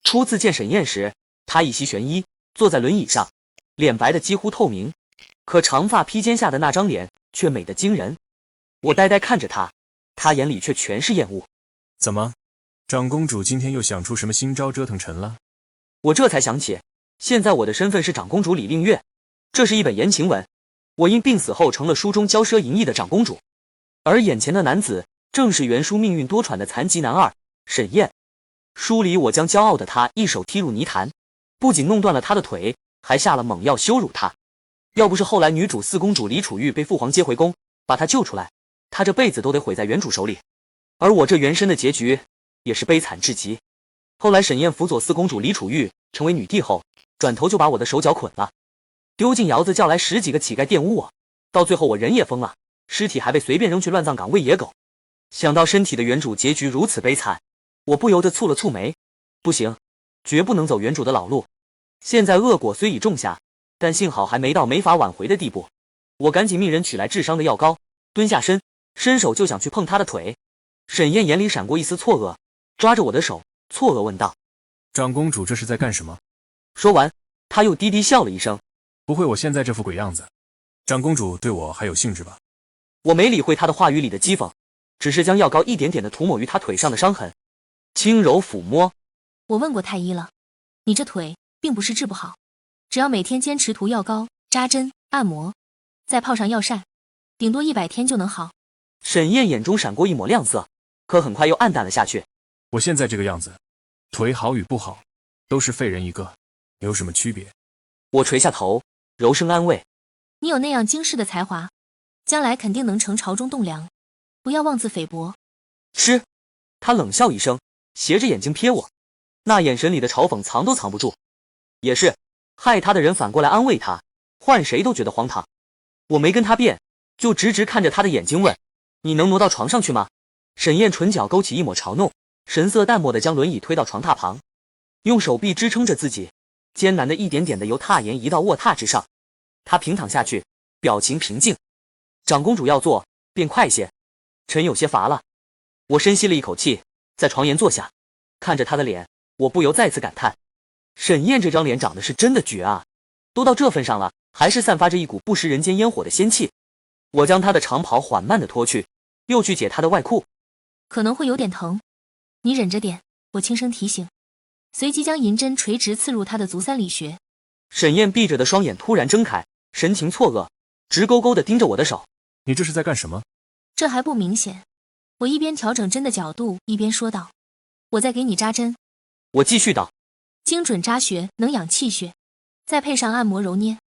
初次见沈燕时，她一袭玄衣，坐在轮椅上，脸白的几乎透明，可长发披肩下的那张脸却美得惊人。我呆呆看着她，她眼里却全是厌恶。怎么，长公主今天又想出什么新招折腾臣了？我这才想起，现在我的身份是长公主李令月，这是一本言情文。我因病死后成了书中骄奢淫逸的长公主，而眼前的男子正是原书命运多舛的残疾男二沈燕。书里我将骄傲的他一手踢入泥潭，不仅弄断了他的腿，还下了猛药羞辱他。要不是后来女主四公主李楚玉被父皇接回宫，把他救出来，他这辈子都得毁在原主手里。而我这原身的结局也是悲惨至极。后来沈燕辅佐四公主李楚玉成为女帝后，转头就把我的手脚捆了，丢进窑子，叫来10几个乞丐玷污我，到最后我人也疯了，尸体还被随便扔去乱葬岗喂野狗。想到身体的原主结局如此悲惨，我不由得蹙了蹙眉。不行，绝不能走原主的老路。现在恶果虽已种下，但幸好还没到没法挽回的地步。我赶紧命人取来治伤的药膏，蹲下身，伸手就想去碰他的腿。沈燕眼里闪过一丝错愕，抓着我的手，错愕问道：长公主这是在干什么？说完，他又低低笑了一声。不会我现在这副鬼样子，长公主对我还有兴致吧？我没理会他的话语里的讥讽，只是将药膏一点点地涂抹于他腿上的伤痕，轻柔抚摸。我问过太医了，你这腿并不是治不好，只要每天坚持涂药膏、扎针、按摩，再泡上药膳，顶多100天就能好。沈燕眼中闪过一抹亮色，可很快又暗淡了下去。我现在这个样子，腿好与不好，都是废人一个，有什么区别？我垂下头，柔声安慰：你有那样惊世的才华，将来肯定能成朝中栋梁，不要妄自菲薄。吃！他冷笑一声，斜着眼睛瞥我，那眼神里的嘲讽藏都藏不住。也是，害他的人反过来安慰他，换谁都觉得荒唐。我没跟他辩，就直直看着他的眼睛问：你能挪到床上去吗？沈燕唇角勾起一抹嘲弄，神色淡漠地将轮椅推到床榻旁，用手臂支撑着自己，艰难地一点点地由榻沿移到卧榻之上。他平躺下去，表情平静。长公主要做，便快些，臣有些乏了。我深吸了一口气，在床沿坐下，看着他的脸，我不由再次感叹：沈燕这张脸长得是真的绝啊！都到这份上了，还是散发着一股不食人间烟火的仙气。我将她的长袍缓慢地脱去，又去解她的外裤。可能会有点疼，你忍着点，我轻声提醒，随即将银针垂直刺入她的足三里穴。沈燕闭着的双眼突然睁开，神情错愕，直勾勾地盯着我的手。你这是在干什么？这还不明显？我一边调整针的角度，一边说道：我在给你扎针。我继续道：精准扎穴，能养气血，再配上按摩揉捏，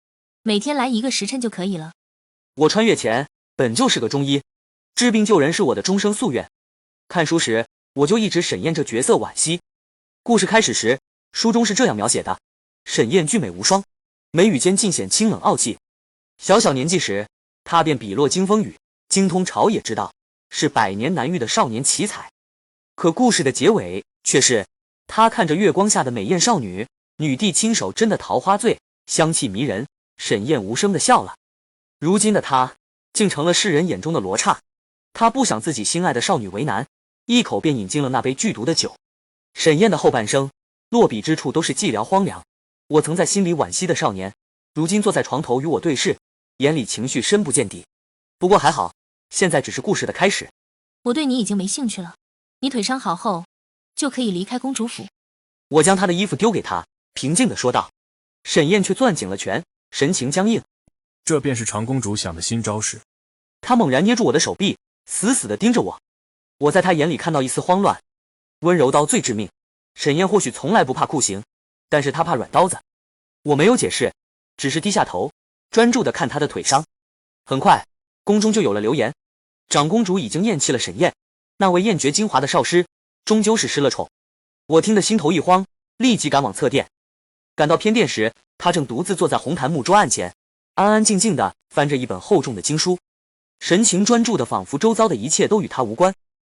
每天来1个时辰就可以了。我穿越前本就是个中医，治病救人是我的终生夙愿。看书时我就一直沈燕这角色惋惜。故事开始时，书中是这样描写的：沈燕俊美无双，眉宇间尽显清冷傲气。小小年纪时，她便笔落惊风雨，精通朝野之道，是百年难遇的少年奇才。可故事的结尾却是，她看着月光下的美艳少女，女帝亲手斟的桃花醉，香气迷人，沈燕无声地笑了。如今的她竟成了世人眼中的罗刹。她不想自己心爱的少女为难，一口便饮尽了那杯剧毒的酒。沈燕的后半生，落笔之处都是寂寥荒凉。我曾在心里惋惜的少年，如今坐在床头与我对视，眼里情绪深不见底。不过还好，现在只是故事的开始。我对你已经没兴趣了，你腿伤好后，就可以离开公主府。我将她的衣服丢给她，平静地说道。沈燕却攥紧了拳，神情僵硬。这便是长公主想的新招式。她猛然捏住我的手臂，死死地盯着我。我在她眼里看到一丝慌乱。温柔刀最致命，沈燕或许从来不怕酷刑，但是她怕软刀子。我没有解释，只是低下头，专注地看她的腿伤。很快，宫中就有了流言，长公主已经厌弃了沈燕，那位艳绝精华的少师，终究是失了宠。我听得心头一慌，立即赶往侧殿。赶到偏殿时，她正独自坐在红檀木桌案前，安安静静地翻着一本厚重的经书，神情专注的仿佛周遭的一切都与她无关。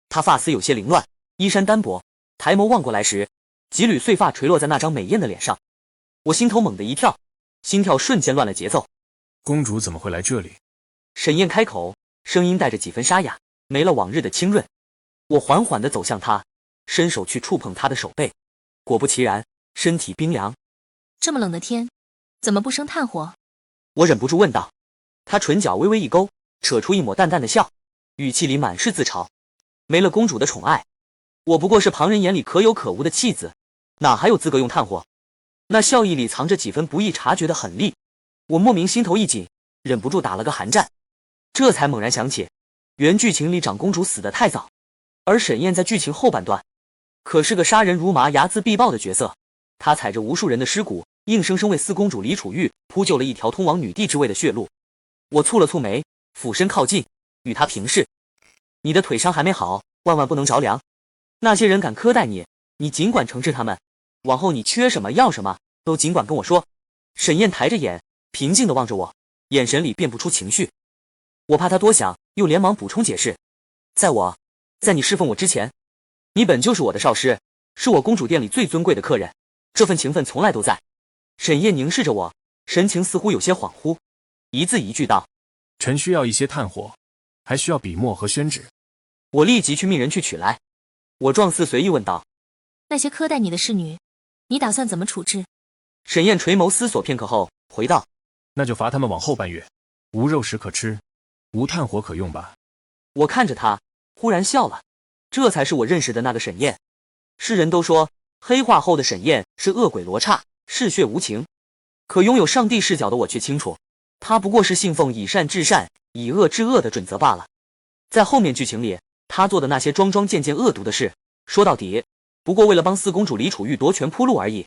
她发丝有些凌乱，衣衫单薄，抬眸望过来时，几缕碎发垂落在那张美艳的脸上。我心头猛地一跳，心跳瞬间乱了节奏。公主怎么会来这里？沈燕开口，声音带着几分沙哑，没了往日的清润。我缓缓地走向她，伸手去触碰她的手背，果不其然，身体冰凉。这么冷的天，怎么不生炭火？我忍不住问道。他唇角微微一勾，扯出一抹淡淡的笑，语气里满是自嘲。没了公主的宠爱，我不过是旁人眼里可有可无的弃子，哪还有资格用炭火？那笑意里藏着几分不易察觉的狠戾，我莫名心头一紧，忍不住打了个寒战。这才猛然想起，原剧情里长公主死得太早，而沈燕在剧情后半段可是个杀人如麻、睚眦必报的角色。她踩着无数人的尸骨，硬生生为四公主李楚玉铺就了一条通往女帝之位的血路。我蹙了蹙眉，俯身靠近，与她平视。你的腿伤还没好，万万不能着凉。那些人敢苛待你，你尽管惩治他们。往后你缺什么要什么，都尽管跟我说。沈燕抬着眼，平静地望着我，眼神里辨不出情绪。我怕她多想，又连忙补充解释：在你侍奉我之前，你本就是我的少师，是我公主殿里最尊贵的客人，这份情分从来都在。沈燕凝视着我，神情似乎有些恍惚，一字一句道：臣需要一些炭火，还需要笔墨和宣纸。我立即去命人去取来。我状似随意问道：那些苛待你的侍女，你打算怎么处置？沈燕垂眸思索片刻后回道：那就罚他们往后半月，无肉食可吃，无炭火可用吧。我看着他，忽然笑了。这才是我认识的那个沈燕。世人都说黑化后的沈燕是恶鬼罗刹，嗜血无情，可拥有上帝视角的我却清楚，她不过是信奉以善治善，以恶治恶的准则罢了。在后面剧情里，她做的那些桩桩件件恶毒的事，说到底不过为了帮四公主李楚玉夺权铺路而已。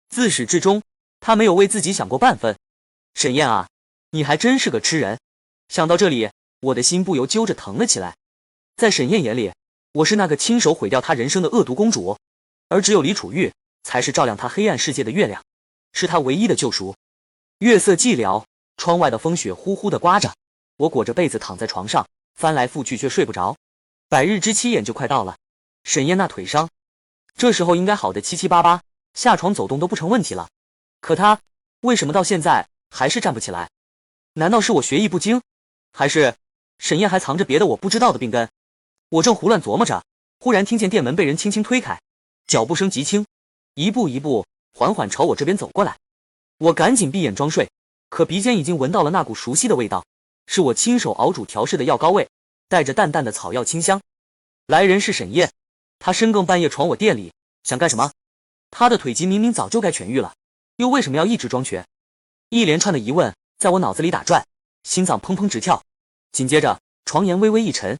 自始至终，她没有为自己想过半分。沈燕啊，你还真是个痴人。想到这里，我的心不由揪着疼了起来。在沈燕眼里，我是那个亲手毁掉她人生的恶毒公主，而只有李楚玉才是照亮她黑暗世界的月亮，是她唯一的救赎。月色寂寥，窗外的风雪呼呼地刮着，我裹着被子躺在床上，翻来覆去却睡不着。百日之期眼就快到了，沈燕那腿伤，这时候应该好得七七八八，下床走动都不成问题了。可她为什么到现在还是站不起来？难道是我学艺不精，还是沈燕还藏着别的我不知道的病根？我正胡乱琢磨着，忽然听见店门被人轻轻推开，脚步声极轻，一步一步缓缓朝我这边走过来。我赶紧闭眼装睡，可鼻尖已经闻到了那股熟悉的味道，是我亲手熬煮调制的药膏味，带着淡淡的草药清香。来人是沈燕，她深更半夜闯我店里，想干什么？她的腿疾明明早就该痊愈了，又为什么要一直装瘸？一连串的疑问在我脑子里打转，心脏砰砰直跳。紧接着床沿微微一沉，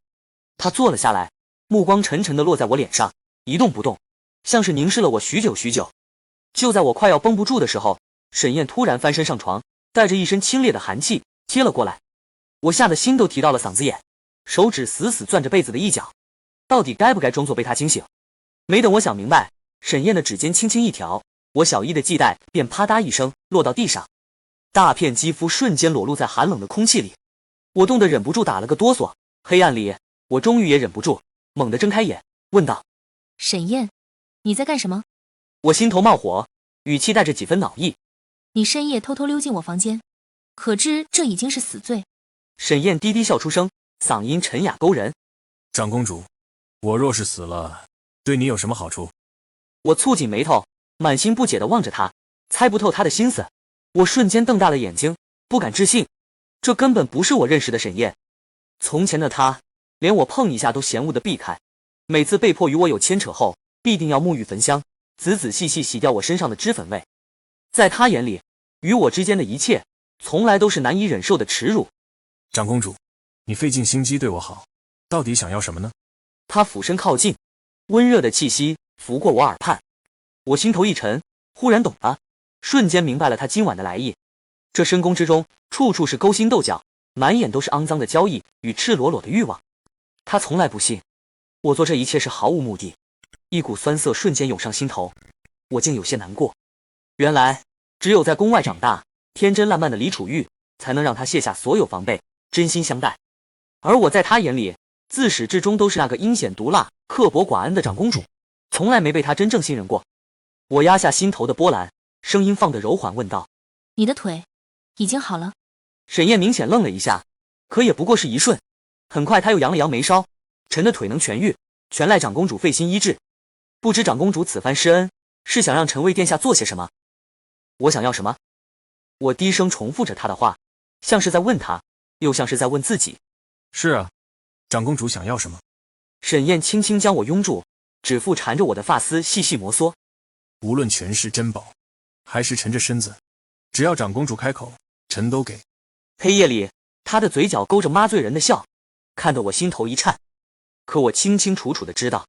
她坐了下来，目光沉沉地落在我脸上，一动不动，像是凝视了我许久许久。就在我快要绷不住的时候，沈燕突然翻身上床，带着一身清冽的寒气贴了过来。我吓得心都提到了嗓子眼，手指死死攥着被子的一角，到底该不该装作被她惊醒？没等我想明白，沈燕的指尖轻轻一挑，我小衣的系带便啪嗒一声落到地上，大片肌肤瞬间裸露在寒冷的空气里。我冻得忍不住打了个哆嗦，黑暗里我终于也忍不住，猛地睁开眼，问道：沈燕，你在干什么？我心头冒火，语气带着几分恼意。你深夜偷偷溜进我房间，可知这已经是死罪。沈燕低低笑出声，嗓音沉哑勾人：长公主，我若是死了，对你有什么好处？我蹙紧眉头，满心不解地望着她，猜不透她的心思。我瞬间瞪大了眼睛，不敢置信，这根本不是我认识的沈燕。从前的她，连我碰一下都嫌恶地避开，每次被迫与我有牵扯后，必定要沐浴焚香，仔仔细细洗掉我身上的脂粉味。在她眼里，与我之间的一切，从来都是难以忍受的耻辱。长公主，你费尽心机对我好，到底想要什么呢？她俯身靠近，温热的气息拂过我耳畔，我心头一沉，忽然懂了，瞬间明白了她今晚的来意。这深宫之中，处处是勾心斗角，满眼都是肮脏的交易与赤裸裸的欲望。她从来不信我做这一切是毫无目的，一股酸涩瞬间涌上心头，我竟有些难过。原来只有在宫外长大，天真烂漫的李楚玉才能让她卸下所有防备，真心相待。而我在她眼里，自始至终都是那个阴险毒辣、刻薄寡恩的长公主，从来没被她真正信任过。我压下心头的波澜，声音放得柔缓，问道：你的腿已经好了？沈燕明显愣了一下，可也不过是一瞬，很快她又扬了扬眉梢：臣的腿能痊愈，全赖长公主费心医治。不知长公主此番施恩，是想让臣为殿下做些什么？我想要什么？我低声重复着他的话，像是在问他，又像是在问自己。是啊，长公主想要什么？沈燕轻轻将我拥住，指腹缠着我的发丝细细摩挲。无论权势珍宝，还是臣这身子，只要长公主开口，臣都给。黑夜里，他的嘴角勾着麻醉人的笑，看得我心头一颤。可我清清楚楚地知道，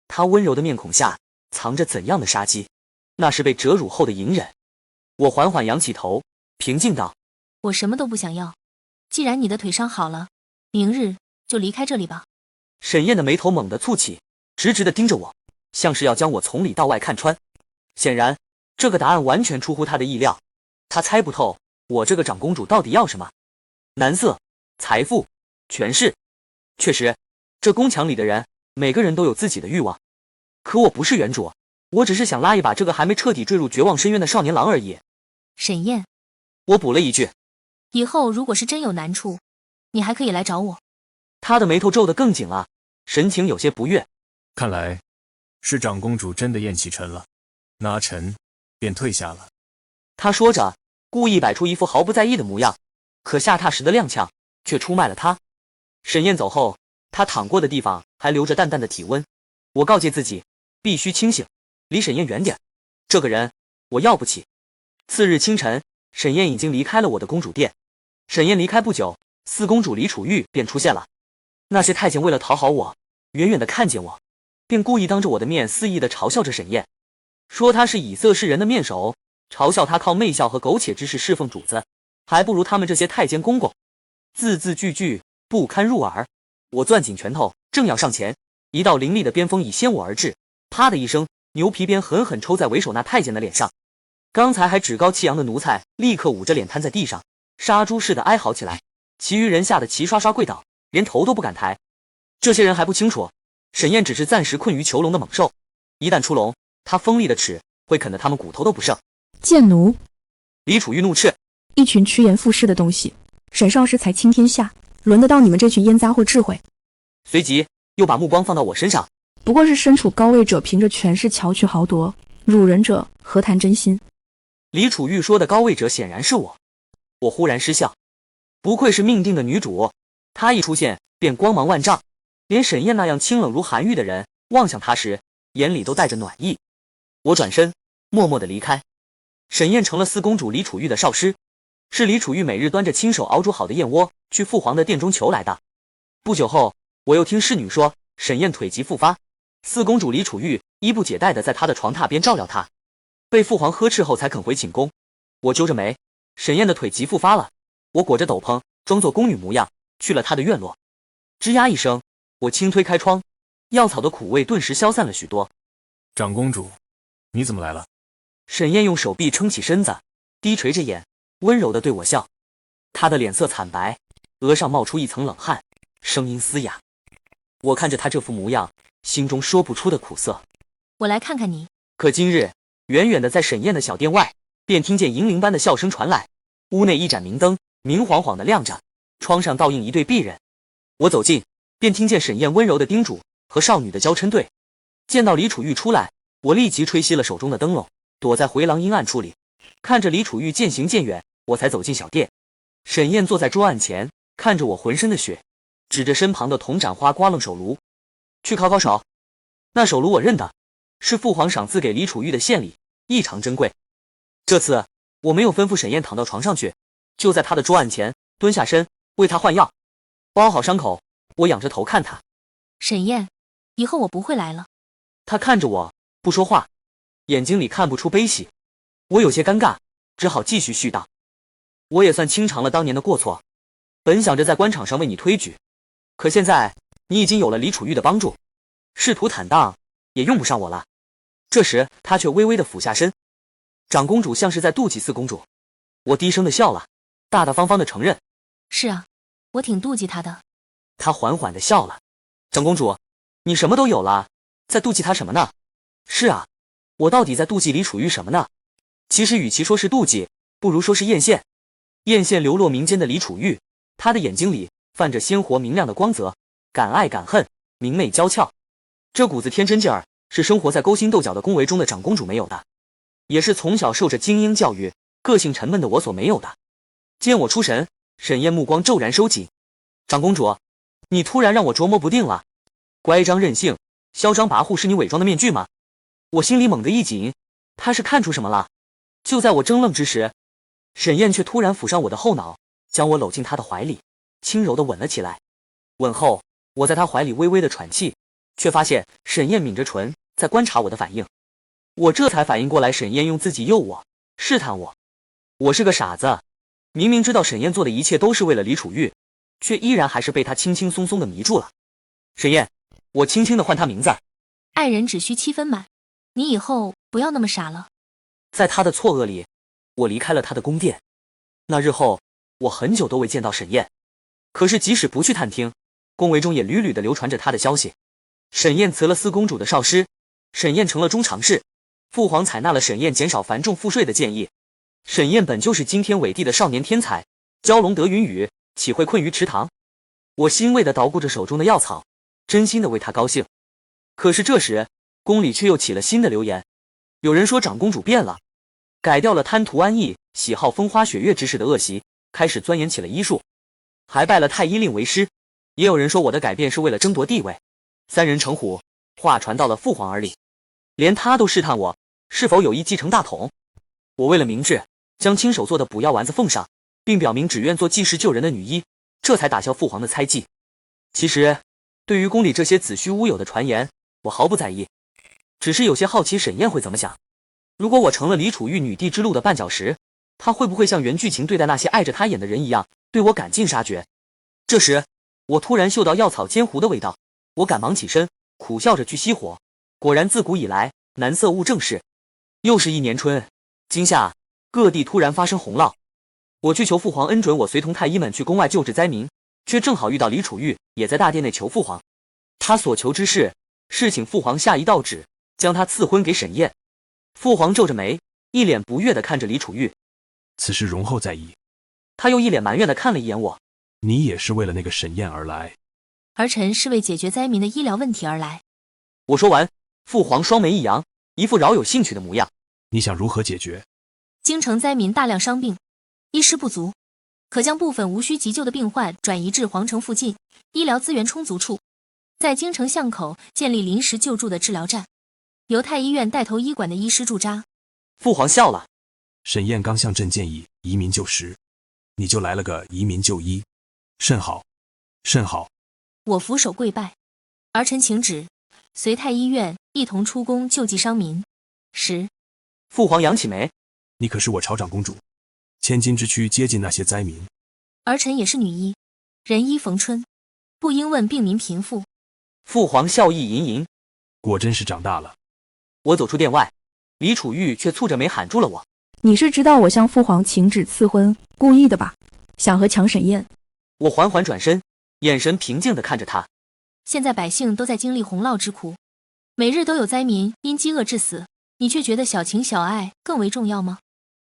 他温柔的面孔下藏着怎样的杀机，那是被折辱后的隐忍。我缓缓扬起头，平静道：我什么都不想要，既然你的腿伤好了，明日就离开这里吧。沈燕的眉头猛地蹙起，直直地盯着我，像是要将我从里到外看穿。显然，这个答案完全出乎他的意料。他猜不透我这个长公主到底要什么：男色、财富、权势。确实，这宫墙里的人，每个人都有自己的欲望。可我不是原主，我只是想拉一把这个还没彻底坠入绝望深渊的少年郎而已。沈燕，我补了一句：以后如果是真有难处，你还可以来找我。他的眉头皱得更紧了，神情有些不悦。看来是长公主真的厌弃臣了，那臣便退下了。他说着，故意摆出一副毫不在意的模样，可下榻时的踉跄却出卖了他。沈燕走后，他躺过的地方还留着淡淡的体温。我告诫自己，必须清醒，离沈燕远点。这个人，我要不起。次日清晨，沈燕已经离开了我的公主殿。沈燕离开不久，四公主李楚玉便出现了。那些太监为了讨好我，远远的看见我，便故意当着我的面肆意的嘲笑着沈燕，说她是以色侍人的面首，嘲笑她靠媚笑和苟且之事侍奉主子，还不如他们这些太监公公，字字句句不堪入耳。我攥紧拳头，正要上前，一道凌厉的鞭风已先我而至，啪的一声，牛皮鞭狠狠抽在为首那太监的脸上。刚才还趾高气扬的奴才立刻捂着脸瘫在地上，杀猪似的哀嚎起来，其余人吓得齐刷刷跪倒，连头都不敢抬。这些人还不清楚，沈燕只是暂时困于囚笼的猛兽，一旦出笼，他锋利的齿会啃得他们骨头都不剩。贱奴！李楚玉怒斥：一群趋炎附势的东西，沈少师才清天下，轮得到你们这群阉杂货智慧？随即又把目光放到我身上。不过是身处高位者凭着权势巧取豪夺，辱人者何谈真心？李楚玉说的高位者显然是我。我忽然失笑，不愧是命定的女主，她一出现便光芒万丈，连沈燕那样清冷如寒玉的人望向她时，眼里都带着暖意。我转身默默地离开。沈燕成了四公主李楚玉的少师，是李楚玉每日端着亲手熬煮好的燕窝去父皇的殿中求来的。不久后，我又听侍女说沈燕腿疾复发，四公主李楚玉衣不解带地在她的床榻边照料她，被父皇呵斥后才肯回寝宫。我揪着眉，沈燕的腿疾复发了。我裹着斗篷，装作宫女模样，去了她的院落。吱呀一声，我轻推开窗，药草的苦味顿时消散了许多。长公主，你怎么来了？沈燕用手臂撑起身子，低垂着眼，温柔地对我笑。她的脸色惨白，额上冒出一层冷汗，声音嘶哑。我看着她这副模样，心中说不出的苦涩。我来看看你。可今日，远远的在沈燕的小殿外，便听见银铃般的笑声传来。屋内一盏明灯明晃晃的亮着，窗上倒映一对璧人。我走近，便听见沈燕温柔的叮嘱和少女的娇嗔对。见到李楚玉出来，我立即吹熄了手中的灯笼，躲在回廊阴暗处里，看着李楚玉渐行渐远，我才走进小殿。沈燕坐在桌案前，看着我浑身的血，指着身旁的铜盏花刮楞手炉：去烤烤手。那手炉我认得，是父皇赏赐给李楚玉的献礼，异常珍贵。这次我没有吩咐沈燕躺到床上去，就在她的桌案前蹲下身为她换药，包好伤口。我仰着头看她。沈燕，以后我不会来了。她看着我不说话，眼睛里看不出悲喜。我有些尴尬，只好继续絮叨。我也算清偿了当年的过错，本想着在官场上为你推举，可现在你已经有了李楚玉的帮助，仕途坦荡，也用不上我了。这时她却微微的俯下身。长公主像是在妒忌四公主。我低声的笑了，大大方方的承认：是啊，我挺妒忌他的。她缓缓的笑了：长公主，你什么都有了，在妒忌他什么呢？是啊，我到底在妒忌李楚玉什么呢？其实与其说是妒忌，不如说是艳羡。艳羡流落民间的李楚玉，她的眼睛里泛着鲜活明亮的光泽，敢爱敢恨，明媚娇俏。这股子天真劲儿，是生活在勾心斗角的宫闱中的长公主没有的，也是从小受着精英教育、个性沉闷的我所没有的。见我出神，沈燕目光骤然收紧。长公主，你突然让我琢磨不定了。乖张任性、嚣张跋扈是你伪装的面具吗？我心里猛地一紧，他是看出什么了？就在我怔愣之时，沈燕却突然抚上我的后脑，将我搂进她的怀里，轻柔地吻了起来。吻后，我在她怀里微微的喘气，却发现沈燕抿着唇在观察我的反应。我这才反应过来，沈燕用自己诱我、试探我。我是个傻子，明明知道沈燕做的一切都是为了李楚玉，却依然还是被她轻轻松松的迷住了。沈燕，我轻轻的唤她名字。爱人只需7分满，你以后不要那么傻了。在她的错愕里，我离开了她的宫殿。那日后，我很久都未见到沈燕。可是即使不去探听，宫闱中也屡屡的流传着她的消息。沈燕辞了四公主的少师，沈燕成了中常侍，父皇采纳了沈燕减少繁重赋税的建议。沈燕本就是惊天伟地的少年天才，蛟龙得云雨，岂会困于池塘？我欣慰地捣鼓着手中的药草，真心的为她高兴。可是这时，宫里却又起了新的流言。有人说长公主变了，改掉了贪图安逸、喜好风花雪月之事的恶习，开始钻研起了医术，还拜了太医令为师。也有人说我的改变是为了争夺地位。三人成虎，话传到了父皇耳里，连他都试探我是否有意继承大统。我为了明智，将亲手做的补药丸子奉上，并表明只愿做济世救人的女医，这才打消父皇的猜忌。其实，对于宫里这些子虚乌有的传言，我毫不在意，只是有些好奇沈燕会怎么想。如果我成了李楚玉女帝之路的绊脚石，她会不会像原剧情对待那些爱着她演的人一样，对我赶尽杀绝？这时，我突然嗅到药草煎糊的味道，我赶忙起身，苦笑着去熄火。果然自古以来，男色误正事。又是一年春，今夏各地突然发生洪涝。我去求父皇恩准我随同太医们去宫外救治灾民，却正好遇到李楚玉也在大殿内求父皇。他所求之事是请父皇下一道旨，将他赐婚给沈燕。父皇皱着眉，一脸不悦地看着李楚玉。此事容后再议。他又一脸埋怨地看了一眼我。你也是为了那个沈燕而来？儿臣是为解决灾民的医疗问题而来。我说完，父皇双眉一扬，一副饶有兴趣的模样。你想如何解决？京城灾民大量伤病，医师不足，可将部分无需急救的病患转移至皇城附近医疗资源充足处，在京城巷口建立临时救助的治疗站，由太医院带头医馆的医师驻扎。父皇笑了。沈燕刚向朕建议移民就时，你就来了个移民就医，甚好，甚好。我俯首跪拜，儿臣请旨，随太医院一同出宫救济伤民。是。父皇扬起眉。你可是我朝长公主，千金之躯接近那些灾民。儿臣也是女医，人医逢春，不应问病民贫富。父皇笑意盈盈。果真是长大了。我走出殿外，李楚玉却蹙着眉喊住了我。你是知道我向父皇请旨赐婚，故意的吧？想和强沈燕？我缓缓转身，眼神平静地看着他。现在百姓都在经历洪涝之苦，每日都有灾民因饥饿致死，你却觉得小情小爱更为重要吗？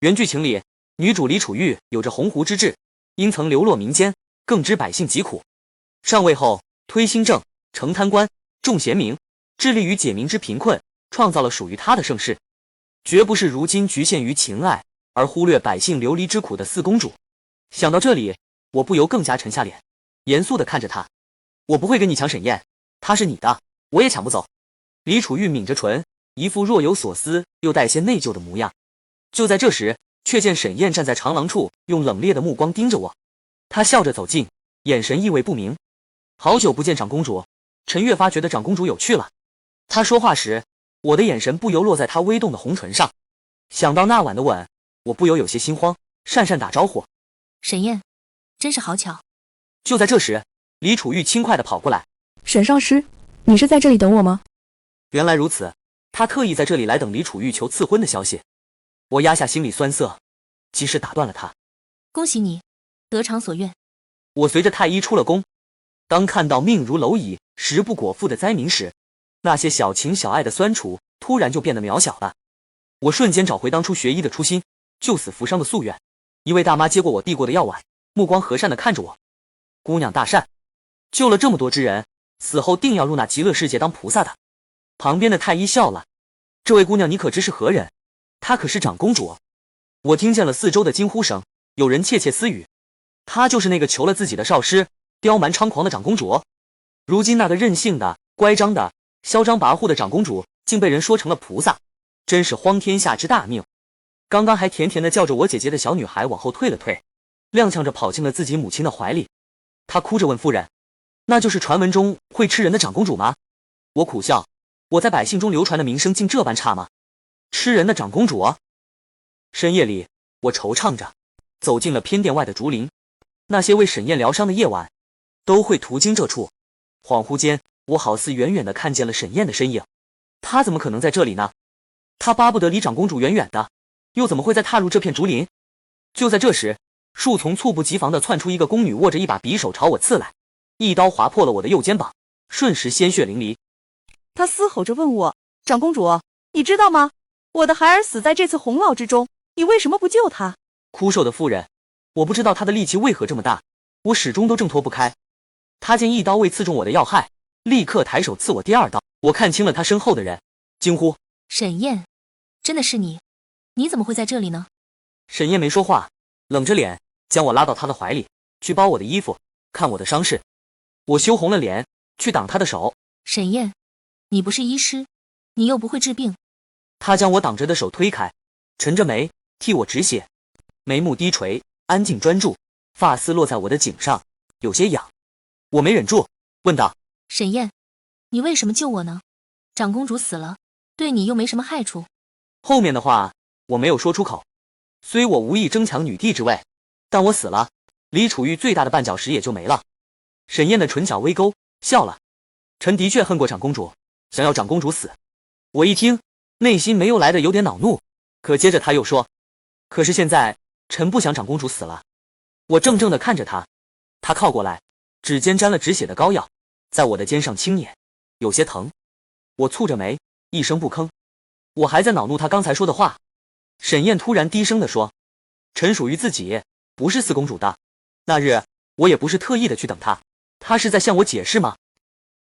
原剧情里，女主李楚玉有着鸿鹄之志，因曾流落民间，更知百姓疾苦。上位后，推新政，惩贪官，重贤明，致力于解民之贫困，创造了属于她的盛世。绝不是如今局限于情爱而忽略百姓流离之苦的四公主。想到这里，我不由更加沉下脸，严肃地看着她。我不会跟你抢沈燕，她是你的，我也抢不走。李楚玉抿着唇，一副若有所思又带些内疚的模样。就在这时，却见沈燕站在长廊处，用冷冽的目光盯着我。她笑着走近，眼神意味不明。好久不见长公主，臣越发觉得长公主有趣了。她说话时，我的眼神不由落在她微动的红唇上。想到那晚的吻，我不由有些心慌，讪讪打招呼。沈燕，真是好巧。就在这时，李楚玉轻快地跑过来。沈少师，你是在这里等我吗？原来如此，他特意在这里来等李楚玉求赐婚的消息。我压下心里酸涩，及时打断了他。恭喜你，得偿所愿。我随着太医出了宫，当看到命如蝼蚁、食不果腹的灾民时，那些小情小爱的酸楚突然就变得渺小了。我瞬间找回当初学医的初心，救死扶伤的夙愿。一位大妈接过我递过的药碗，目光和善地看着我。姑娘大善，救了这么多之人，死后定要入那极乐世界当菩萨的。旁边的太医笑了：“这位姑娘，你可知是何人？她可是长公主。”我听见了四周的惊呼声，有人窃窃私语：“她就是那个求了自己的少师，刁蛮猖狂的长公主。”如今那个任性的、乖张的、嚣张跋扈的长公主，竟被人说成了菩萨，真是荒天下之大命。刚刚还甜甜的叫着我姐姐的小女孩往后退了退，踉跄着跑进了自己母亲的怀里。她哭着问夫人：“那就是传闻中会吃人的长公主吗？”我苦笑：“我在百姓中流传的名声竟这般差吗？吃人的长公主啊！”深夜里，我惆怅着走进了偏殿外的竹林。那些为沈燕疗伤的夜晚，都会途经这处。恍惚间，我好似远远的看见了沈燕的身影。她怎么可能在这里呢？她巴不得离长公主远远的，又怎么会再踏入这片竹林？就在这时，树丛猝不及防地窜出一个宫女，握着一把匕首朝我刺来，一刀划破了我的右肩膀，瞬时鲜血淋漓。她嘶吼着问我：“长公主，你知道吗？我的孩儿死在这次洪涝之中，你为什么不救他？”枯瘦的妇人，我不知道她的力气为何这么大，我始终都挣脱不开。她见一刀未刺中我的要害，立刻抬手刺我第二刀。我看清了她身后的人，惊呼：“沈燕，真的是你？你怎么会在这里呢？”沈燕没说话，冷着脸将我拉到她的怀里，去包我的衣服，看我的伤势。我羞红了脸，去挡她的手。沈燕，你不是医师，你又不会治病。她将我挡着的手推开，沉着眉替我止血，眉目低垂，安静专注，发丝落在我的颈上，有些痒。我没忍住，问道：“沈燕，你为什么救我呢？长公主死了，对你又没什么害处。”后面的话我没有说出口。虽我无意争抢女帝之位，但我死了，李楚玉最大的绊脚石也就没了。沈燕的唇角微勾，笑了：“臣的确恨过长公主，想要长公主死。”我一听，内心没由来的有点恼怒，可接着他又说：“可是现在臣不想长公主死了。”我怔怔地看着他，他靠过来，指尖沾了止血的膏药，在我的肩上轻捻，有些疼。我蹙着眉，一声不吭。我还在恼怒他刚才说的话，沈燕突然低声地说：“臣属于自己，不是四公主的。那日我也不是特意的去等她，她是在向我解释吗？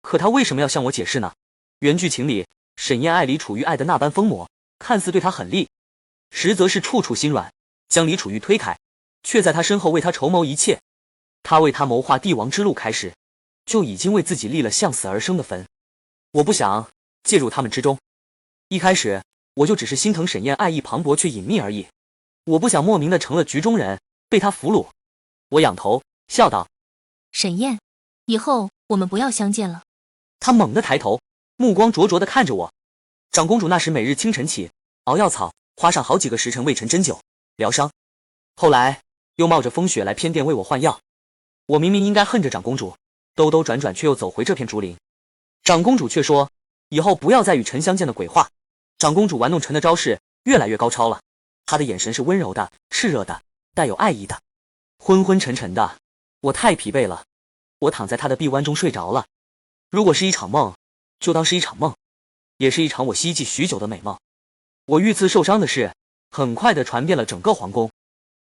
可她为什么要向我解释呢？原剧情里，沈燕爱李楚玉爱的那般疯魔，看似对他很厉，实则是处处心软，将李楚玉推开，却在他身后为他筹谋一切。他为他谋划帝王之路开始，就已经为自己立了向死而生的坟。我不想介入他们之中。一开始我就只是心疼沈燕爱意磅礴却隐秘而已，我不想莫名的成了局中人，被他俘虏。我仰头笑道：“沈燕，以后我们不要相见了。”他猛地抬头，目光灼灼地看着我。长公主那时每日清晨起，熬药草，花上好几个时辰为臣针灸疗伤，后来又冒着风雪来偏殿为我换药。我明明应该恨着长公主，兜兜转转却又走回这片竹林。长公主却说以后不要再与臣相见的鬼话。长公主玩弄臣的招式越来越高超了，她的眼神是温柔的、炽热的，带有爱意的。昏昏沉沉的，我太疲惫了，我躺在她的臂弯中睡着了。如果是一场梦，就当是一场梦，也是一场我希冀许久的美梦。我遇刺受伤的事很快地传遍了整个皇宫，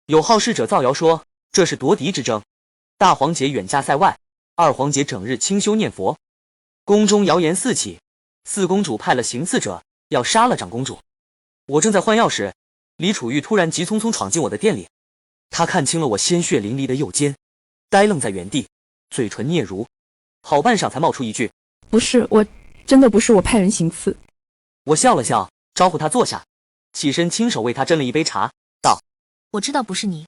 有好事者造谣说这是夺嫡之争，大皇姐远嫁塞外，二皇姐整日清修念佛，宫中谣言四起，四公主派了行刺者要杀了长公主。我正在换药时，李楚玉突然急匆匆闯进我的店里，他看清了我鲜血淋漓的右肩，呆愣在原地，嘴唇嗫嚅，好半晌才冒出一句：“不是我，真的不是我派人行刺。”我笑了笑，招呼他坐下，起身亲手为他斟了一杯茶，道：“我知道不是你。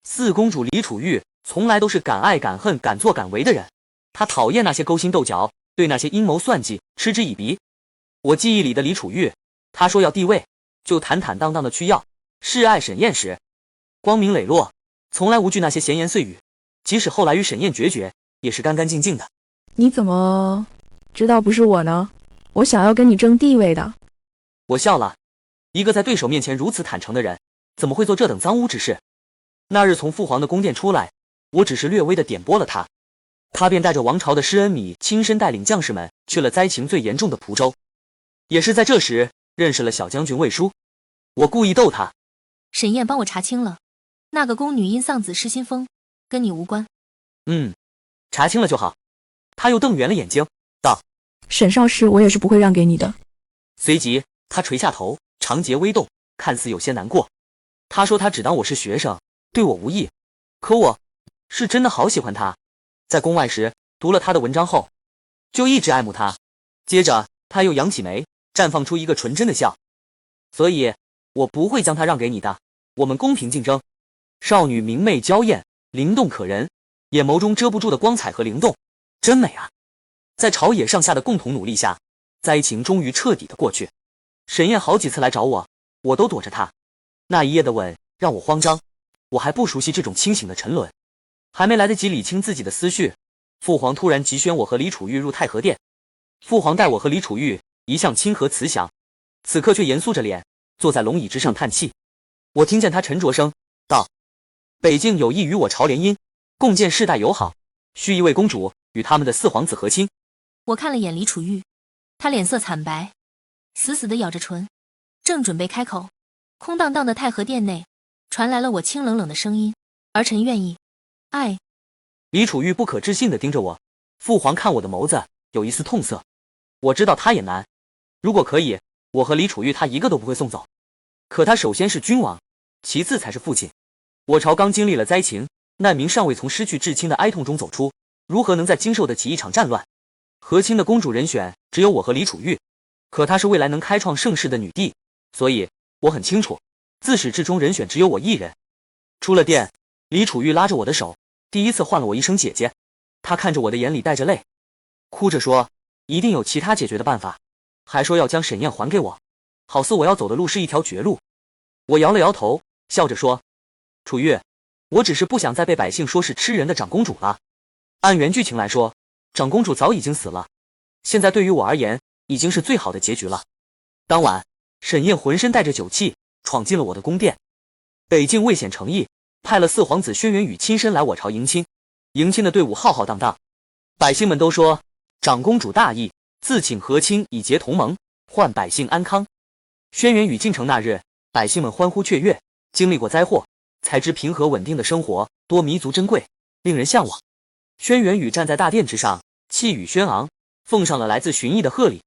四公主李楚玉从来都是敢爱敢恨、敢作敢为的人，她讨厌那些勾心斗角，对那些阴谋算计嗤之以鼻。我记忆里的李楚玉，她说要帝位，就坦坦荡荡的去要；示爱沈燕时，光明磊落，从来无惧那些闲言碎语。即使后来与沈燕决绝，也是干干净净的。”你怎么知道不是我呢？我想要跟你争地位的。我笑了，一个在对手面前如此坦诚的人，怎么会做这等脏污之事？那日从父皇的宫殿出来，我只是略微的点拨了他，他便带着王朝的施恩米亲身带领将士们去了灾情最严重的蒲州。也是在这时认识了小将军魏书。我故意逗他：“沈燕帮我查清了，那个宫女因丧子失心疯，跟你无关。”查清了就好。他又瞪圆了眼睛，道：“沈少师，我也是不会让给你的。随即，他垂下头，长睫微动，看似有些难过。他说他只当我是学生，对我无益，可我是真的好喜欢他。在宫外时读了他的文章后，就一直爱慕他。接着他又扬起眉，绽放出一个纯真的笑。所以，我不会将他让给你的。我们公平竞争。少女明媚娇艳，灵动可人，眼眸中遮不住的光彩和灵动，真美啊！在朝野上下的共同努力下，灾情终于彻底的过去。沈燕好几次来找我，我都躲着她。那一夜的吻让我慌张，我还不熟悉这种清醒的沉沦，还没来得及理清自己的思绪，父皇突然急宣我和李楚玉入太和殿。父皇待我和李楚玉一向亲和慈祥，此刻却严肃着脸，坐在龙椅之上叹气。我听见他沉着声道：“北境有意与我朝联姻，共建世代友好，需一位公主与他们的四皇子和亲。”我看了眼李楚玉，他脸色惨白，死死地咬着唇，正准备开口，空荡荡的太和殿内传来了我清冷冷的声音：“儿臣愿意。”爱。李楚玉不可置信地盯着我，父皇看我的眸子有一丝痛色。我知道他也难，如果可以，我和李楚玉他一个都不会送走。可他首先是君王，其次才是父亲。我朝刚经历了灾情，难民尚未从失去至亲的哀痛中走出，如何能再经受得起一场战乱？和亲的公主人选只有我和李楚玉，可她是未来能开创盛世的女帝，所以我很清楚，自始至终人选只有我一人。出了殿，李楚玉拉着我的手，第一次唤了我一声姐姐。她看着我的眼里带着泪，哭着说一定有其他解决的办法，还说要将沈燕还给我，好似我要走的路是一条绝路。我摇了摇头，笑着说：“楚玉，我只是不想再被百姓说是吃人的长公主了。按原剧情来说，长公主早已经死了，现在对于我而言，已经是最好的结局了。”当晚，沈燕浑身带着酒气，闯进了我的宫殿。北境魏显诚意，派了四皇子轩辕宇亲身来我朝迎亲。迎亲的队伍浩浩荡荡，百姓们都说长公主大义，自请和亲以结同盟，换百姓安康。轩辕宇进城那日，百姓们欢呼雀跃，经历过灾祸，才知平和稳定的生活多弥足珍贵，令人向往。轩辕宇站在大殿之上，气宇轩昂，奉上了来自寻邑的贺礼，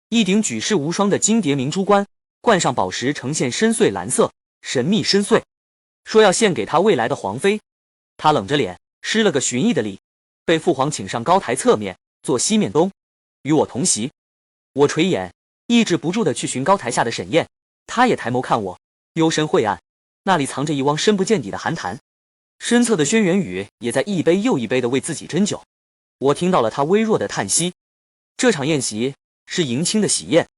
一顶举世无双的金蝶明珠冠，冠上宝石呈现深邃蓝色，神秘深邃，说要献给他未来的皇妃。他冷着脸施了个寻邑的礼，被父皇请上高台侧面，坐西面东，与我同席。我垂眼，抑制不住地去寻高台下的沈燕，她也抬眸看我，幽深晦暗，那里藏着一汪深不见底的寒潭。身侧的轩辕宇也在一杯又一杯地为自己斟酒。我听到了他微弱的叹息。这场宴席是迎亲的喜宴，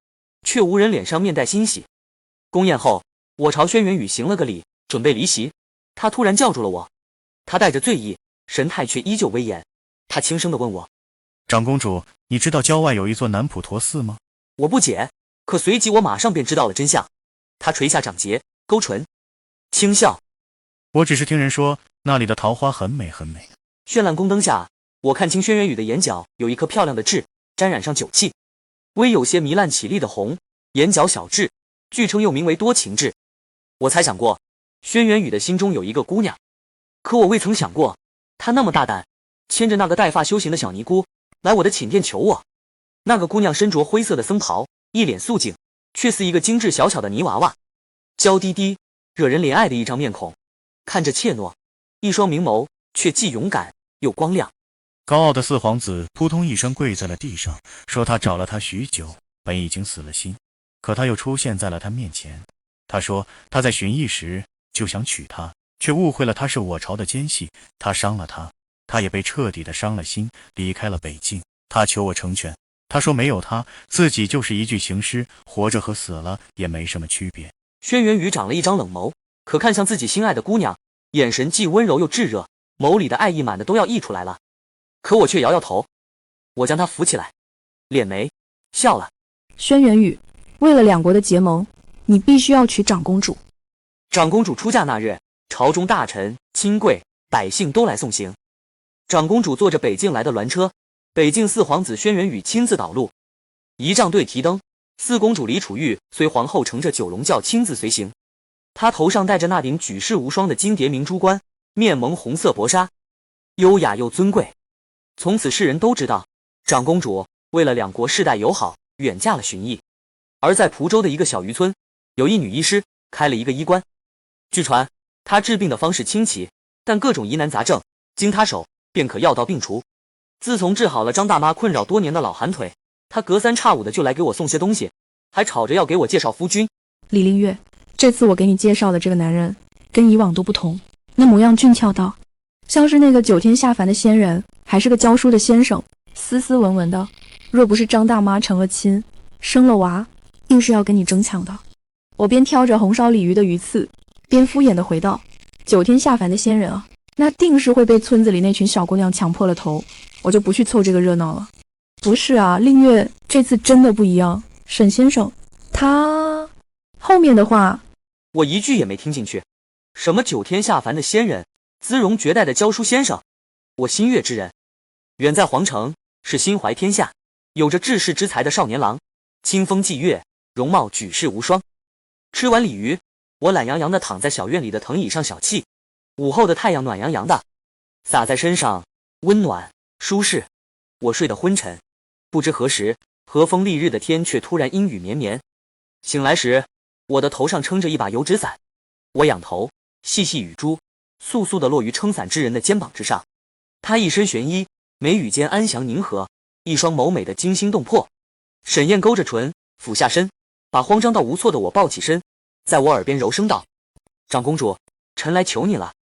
却无人脸上面带欣喜。宫宴后，我朝轩辕宇行了个礼，准备离席，他突然叫住了我。他带着醉意，神态却依旧威严。他轻声地问我：“长公主，你知道郊外有一座南普陀寺吗？”我不解，可随即我马上便知道了真相。他垂下掌节，勾唇，轻笑：“我只是听人说，那里的桃花很美很美。”绚烂宫灯下，我看清轩辕宇的眼角有一颗漂亮的痣，沾染上酒气，微有些糜烂起立的红，眼角小痣，据称又名为多情痣。我猜想过，轩辕宇的心中有一个姑娘，可我未曾想过，他那么大胆，牵着那个带发修行的小尼姑来我的寝殿求我。那个姑娘身着灰色的僧袍，一脸素净，却似一个精致小巧的泥娃娃，娇滴滴，惹人怜爱的一张面孔，看着怯懦，一双明眸却既勇敢又光亮。高傲的四皇子扑通一声跪在了地上，说他找了他许久，本已经死了心，可他又出现在了他面前。他说他在寻邑时就想娶她，却误会了他是我朝的奸细，他伤了他，他也被彻底的伤了心，离开了北境。他求我成全，他说没有他，自己就是一具行尸，活着和死了也没什么区别。轩辕宇长了一张冷眸，可看向自己心爱的姑娘，眼神既温柔又炙热，眸里的爱意满的都要溢出来了。可我却摇摇头。我将他扶起来，敛眉笑了。轩辕宇，为了两国的结盟，你必须要娶长公主。长公主出嫁那日，朝中大臣、亲贵、百姓都来送行。长公主坐着北境来的鸾车，北境四皇子轩辕宇亲自导路，仪仗队提灯，四公主李楚玉随皇后乘着九龙轿亲自随行。她头上戴着那顶举世无双的金蝶明珠冠，面蒙红色薄纱，优雅又尊贵。从此世人都知道，长公主为了两国世代友好，远嫁了荀彧。而在蒲州的一个小渔村，有一女医师开了一个医馆。据传，她治病的方式清奇，但各种疑难杂症经她手便可药到病除。自从治好了张大妈困扰多年的老寒腿，她隔三差五的就来给我送些东西，还吵着要给我介绍夫君。李令月，这次我给你介绍的这个男人跟以往都不同，那模样俊俏道，像是那个9天下凡的仙人，还是个教书的先生，斯斯文文的。若不是张大妈成了亲，生了娃，硬是要跟你争抢的。我边挑着红烧鲤鱼的鱼刺，边敷衍的回道：9天下凡的仙人啊，那定是会被村子里那群小姑娘抢破了头，我就不去凑这个热闹了。不是啊，令月，这次真的不一样，沈先生，他……后面的话我一句也没听进去。什么9天下凡的仙人，姿容绝代的教书先生？我心悦之人，远在皇城，是心怀天下，有着治世之才的少年郎，清风霁月，容貌举世无双。吃完鲤鱼，我懒洋洋地躺在小院里的藤椅上小憩。午后的太阳暖洋洋的，洒在身上，温暖舒适。我睡得昏沉，不知何时，和风丽日的天却突然阴雨绵绵。醒来时，我的头上撑着一把油纸伞，我仰头，细细雨珠簌簌地落于撑伞之人的肩膀之上。他一身玄衣，眉宇间安详宁和，一双眸美的惊心动魄。沈燕勾着唇，俯下身，把慌张到无措的我抱起身，在我耳边柔声道：“长公主，臣来求你了。”